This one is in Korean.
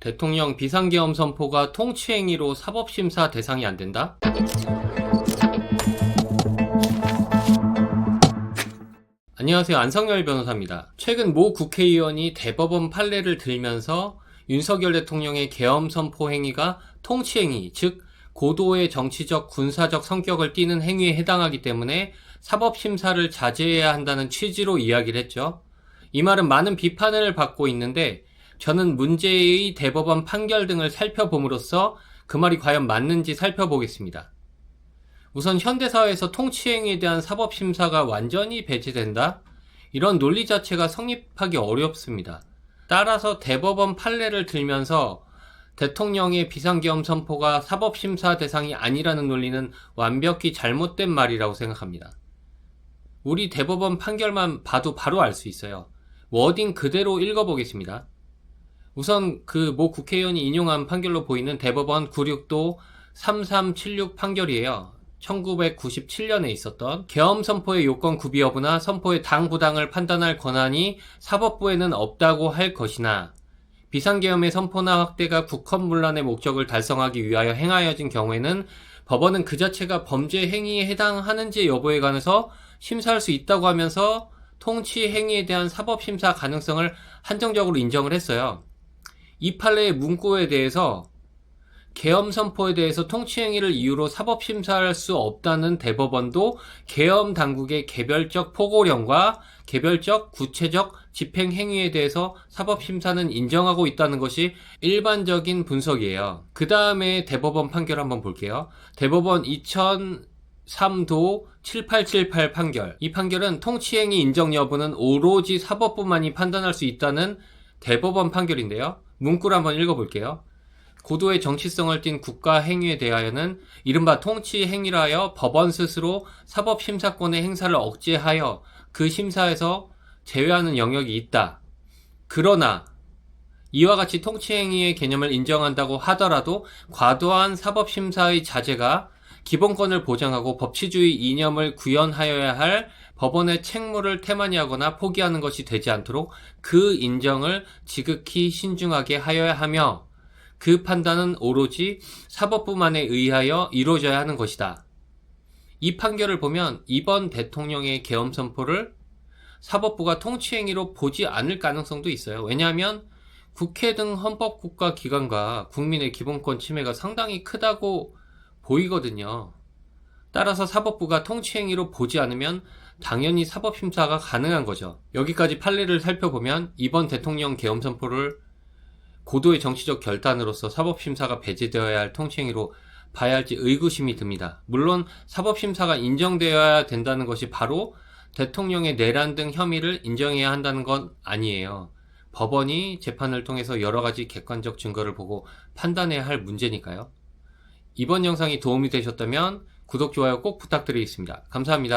대통령 비상계엄 선포가 통치행위로 사법심사 대상이 안 된다? 안녕하세요. 안성열 변호사입니다. 최근 모 국회의원이 대법원 판례를 들면서 윤석열 대통령의 계엄 선포 행위가 통치행위, 즉 고도의 정치적, 군사적 성격을 띠는 행위에 해당하기 때문에 사법심사를 자제해야 한다는 취지로 이야기를 했죠. 이 말은 많은 비판을 받고 있는데 저는 문제의 대법원 판결 등을 살펴봄으로써 그 말이 과연 맞는지 살펴보겠습니다. 우선 현대사회에서 통치행위에 대한 사법심사가 완전히 배제된다? 이런 논리 자체가 성립하기 어렵습니다. 따라서 대법원 판례를 들면서 대통령의 비상계엄 선포가 사법심사 대상이 아니라는 논리는 완벽히 잘못된 말이라고 생각합니다. 우리 대법원 판결만 봐도 바로 알 수 있어요. 워딩 그대로 읽어보겠습니다. 우선 그 모 국회의원이 인용한 판결로 보이는 대법원 96도 3376 판결이에요. 1997년에 있었던 계엄 선포의 요건 구비 여부나 선포의 당부당을 판단할 권한이 사법부에는 없다고 할 것이나 비상계엄의 선포나 확대가 국헌문란의 목적을 달성하기 위하여 행하여진 경우에는 법원은 그 자체가 범죄 행위에 해당하는지 여부에 관해서 심사할 수 있다고 하면서 통치 행위에 대한 사법심사 가능성을 한정적으로 인정을 했어요. 이 판례의 문구에 대해서 계엄 선포에 대해서 통치행위를 이유로 사법심사할 수 없다는 대법원도 계엄 당국의 개별적 포고령과 개별적 구체적 집행행위에 대해서 사법심사는 인정하고 있다는 것이 일반적인 분석이에요. 그 다음에 대법원 판결 한번 볼게요. 대법원 2003도 7878 판결. 이 판결은 통치행위 인정 여부는 오로지 사법부만이 판단할 수 있다는 대법원 판결인데요. 문구를 한번 읽어볼게요. 고도의 정치성을 띤 국가 행위에 대하여는 이른바 통치 행위라 하여 법원 스스로 사법심사권의 행사를 억제하여 그 심사에서 제외하는 영역이 있다. 그러나 이와 같이 통치 행위의 개념을 인정한다고 하더라도 과도한 사법심사의 자제가 기본권을 보장하고 법치주의 이념을 구현하여야 할 법원의 책무를 태만히 하거나 포기하는 것이 되지 않도록 그 인정을 지극히 신중하게 하여야 하며 그 판단은 오로지 사법부만에 의하여 이루어져야 하는 것이다. 이 판결을 보면 이번 대통령의 계엄 선포를 사법부가 통치행위로 보지 않을 가능성도 있어요. 왜냐하면 국회 등 헌법국가 기관과 국민의 기본권 침해가 상당히 크다고 보이거든요. 따라서 사법부가 통치행위로 보지 않으면 당연히 사법심사가 가능한 거죠. 여기까지 판례를 살펴보면 이번 대통령 계엄 선포를 고도의 정치적 결단으로서 사법심사가 배제되어야 할 통치행위로 봐야 할지 의구심이 듭니다. 물론 사법심사가 인정되어야 된다는 것이 바로 대통령의 내란 등 혐의를 인정해야 한다는 건 아니에요. 법원이 재판을 통해서 여러 가지 객관적 증거를 보고 판단해야 할 문제니까요. 이번 영상이 도움이 되셨다면 구독, 좋아요 꼭 부탁드리겠습니다. 감사합니다.